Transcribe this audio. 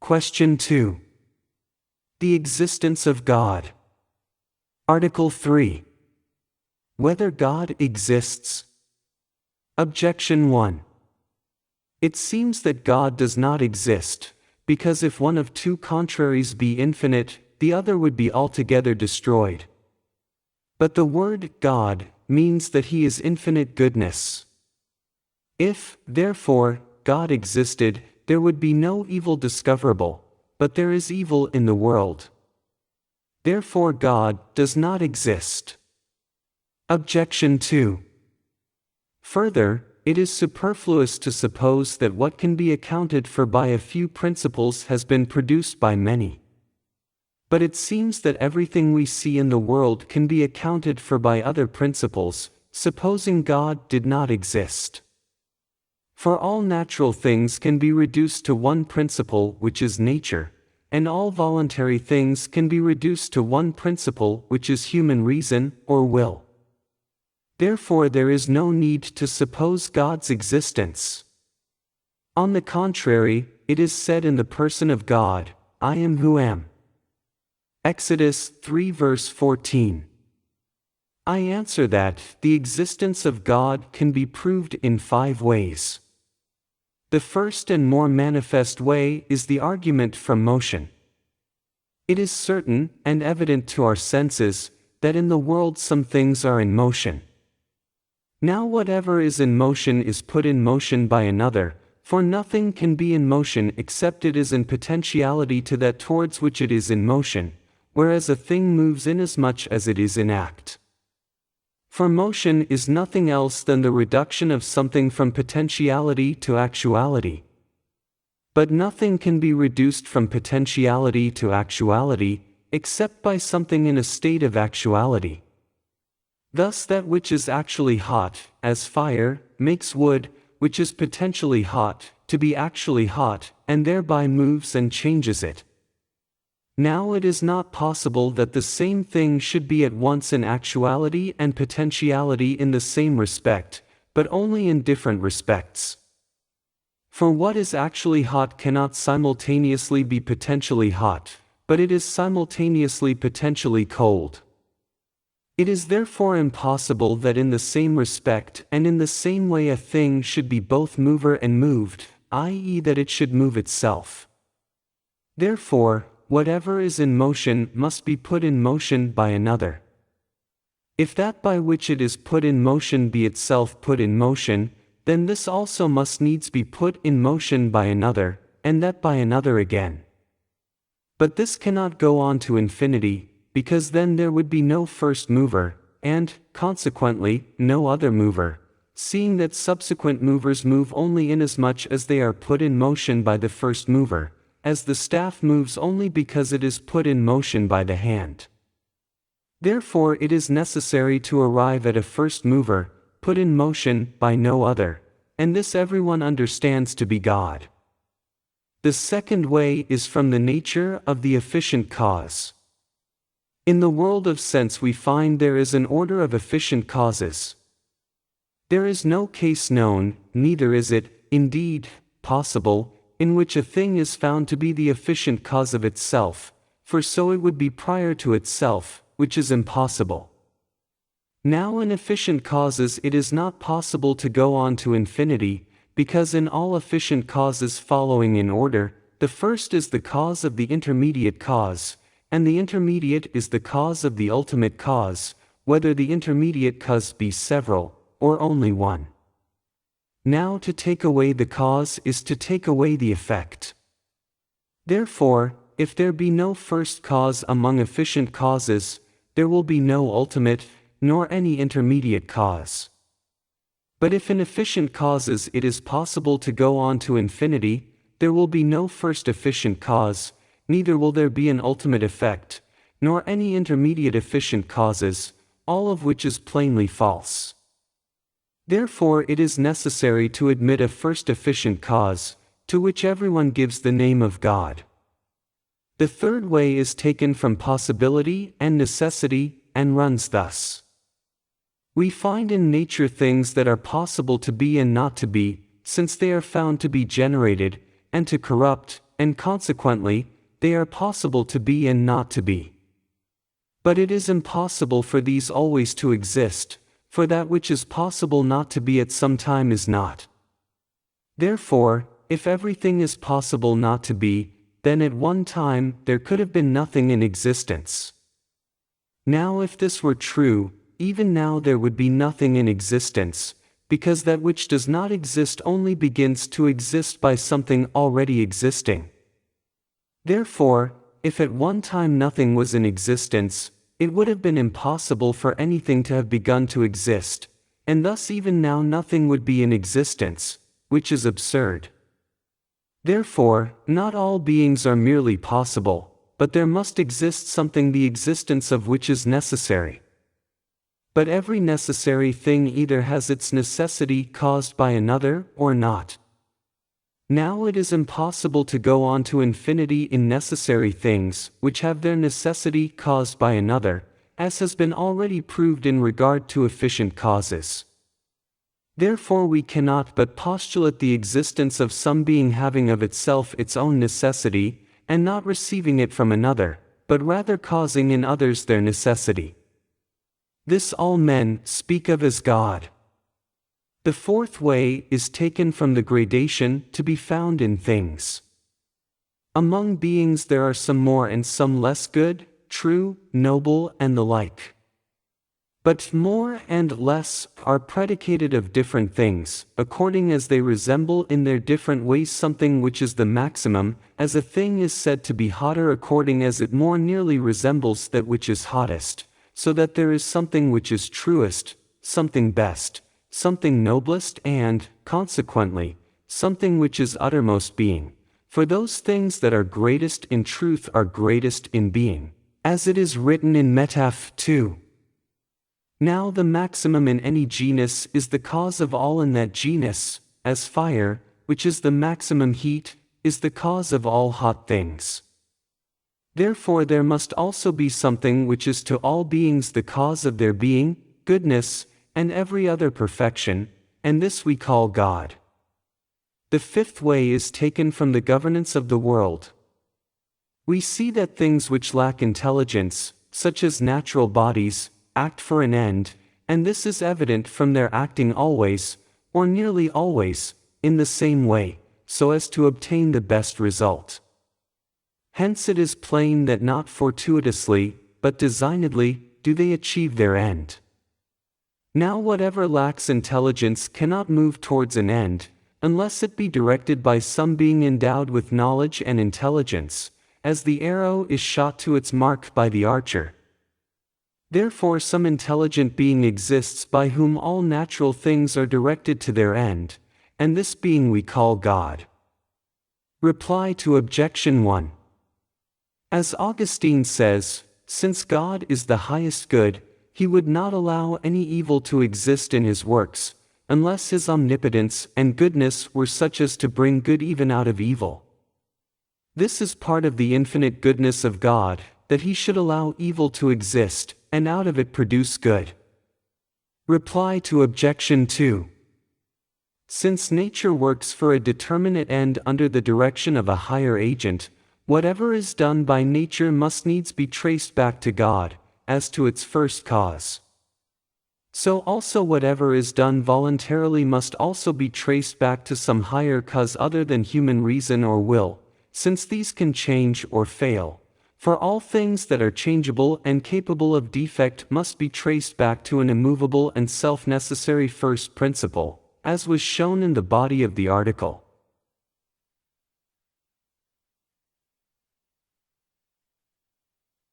Question 2. The existence of God. Article 3. Whether God exists. Objection 1. It seems that God does not exist, because if one of two contraries be infinite, the other would be altogether destroyed. But the word God means that He is infinite goodness. If, therefore, God existed, there would be no evil discoverable, but there is evil in the world. Therefore God does not exist. Objection 2. Further, it is superfluous to suppose that what can be accounted for by a few principles has been produced by many. But it seems that everything we see in the world can be accounted for by other principles, supposing God did not exist. For all natural things can be reduced to one principle, which is nature, and all voluntary things can be reduced to one principle, which is human reason, or will. Therefore there is no need to suppose God's existence. On the contrary, it is said in the person of God, I am who am. Exodus 3 verse 14. I answer that the existence of God can be proved in 5 ways. The first and more manifest way is the argument from motion. It is certain and evident to our senses that in the world some things are in motion. Now whatever is in motion is put in motion by another, for nothing can be in motion except it is in potentiality to that towards which it is in motion, whereas a thing moves inasmuch as it is in act. For motion is nothing else than the reduction of something from potentiality to actuality. But nothing can be reduced from potentiality to actuality, except by something in a state of actuality. Thus that which is actually hot, as fire, makes wood, which is potentially hot, to be actually hot, and thereby moves and changes it. Now it is not possible that the same thing should be at once in actuality and potentiality in the same respect, but only in different respects. For what is actually hot cannot simultaneously be potentially hot, but it is simultaneously potentially cold. It is therefore impossible that in the same respect and in the same way a thing should be both mover and moved, i.e. that it should move itself. Therefore, whatever is in motion must be put in motion by another. If that by which it is put in motion be itself put in motion, then this also must needs be put in motion by another, and that by another again. But this cannot go on to infinity, because then there would be no first mover, and, consequently, no other mover, seeing that subsequent movers move only inasmuch as they are put in motion by the first mover, as the staff moves only because it is put in motion by the hand. Therefore it is necessary to arrive at a first mover, put in motion by no other, and this everyone understands to be God. The second way is from the nature of the efficient cause. In the world of sense we find there is an order of efficient causes. There is no case known, neither is it, indeed, possible, in which a thing is found to be the efficient cause of itself, for so it would be prior to itself, which is impossible. Now in efficient causes it is not possible to go on to infinity, because in all efficient causes following in order, the first is the cause of the intermediate cause, and the intermediate is the cause of the ultimate cause, whether the intermediate cause be several, or only one. Now to take away the cause is to take away the effect. Therefore, if there be no first cause among efficient causes, there will be no ultimate, nor any intermediate cause. But if in efficient causes it is possible to go on to infinity, there will be no first efficient cause, neither will there be an ultimate effect, nor any intermediate efficient causes, all of which is plainly false. Therefore it is necessary to admit a first efficient cause, to which everyone gives the name of God. The third way is taken from possibility and necessity, and runs thus. We find in nature things that are possible to be and not to be, since they are found to be generated, and to corrupt, and consequently, they are possible to be and not to be. But it is impossible for these always to exist, for that which is possible not to be at some time is not. Therefore, if everything is possible not to be, then at one time there could have been nothing in existence. Now if this were true, even now there would be nothing in existence, because that which does not exist only begins to exist by something already existing. Therefore, if at one time nothing was in existence, it would have been impossible for anything to have begun to exist, and thus even now nothing would be in existence, which is absurd. Therefore, not all beings are merely possible, but there must exist something the existence of which is necessary. But every necessary thing either has its necessity caused by another or not. Now it is impossible to go on to infinity in necessary things which have their necessity caused by another, as has been already proved in regard to efficient causes. Therefore we cannot but postulate the existence of some being having of itself its own necessity, and not receiving it from another, but rather causing in others their necessity. This all men speak of as God. The fourth way is taken from the gradation to be found in things. Among beings there are some more and some less good, true, noble, and the like. But more and less are predicated of different things, according as they resemble in their different ways something which is the maximum, as a thing is said to be hotter according as it more nearly resembles that which is hottest, so that there is something which is truest, something best, something noblest and, consequently, something which is uttermost being. For those things that are greatest in truth are greatest in being, as it is written in Metaph 2. Now the maximum in any genus is the cause of all in that genus, as fire, which is the maximum heat, is the cause of all hot things. Therefore there must also be something which is to all beings the cause of their being, goodness, and every other perfection, and this we call God. The fifth way is taken from the governance of the world. We see that things which lack intelligence, such as natural bodies, act for an end, and this is evident from their acting always, or nearly always, in the same way, so as to obtain the best result. Hence it is plain that not fortuitously, but designedly, do they achieve their end. Now whatever lacks intelligence cannot move towards an end, unless it be directed by some being endowed with knowledge and intelligence, as the arrow is shot to its mark by the archer. Therefore some intelligent being exists by whom all natural things are directed to their end, and this being we call God. Reply to Objection 1. As Augustine says, since God is the highest good, he would not allow any evil to exist in his works, unless his omnipotence and goodness were such as to bring good even out of evil. This is part of the infinite goodness of God, that he should allow evil to exist, and out of it produce good. Reply to Objection 2. Since nature works for a determinate end under the direction of a higher agent, whatever is done by nature must needs be traced back to God, as to its first cause. So also whatever is done voluntarily must also be traced back to some higher cause other than human reason or will, since these can change or fail. For all things that are changeable and capable of defect must be traced back to an immovable and self-necessary first principle, as was shown in the body of the article.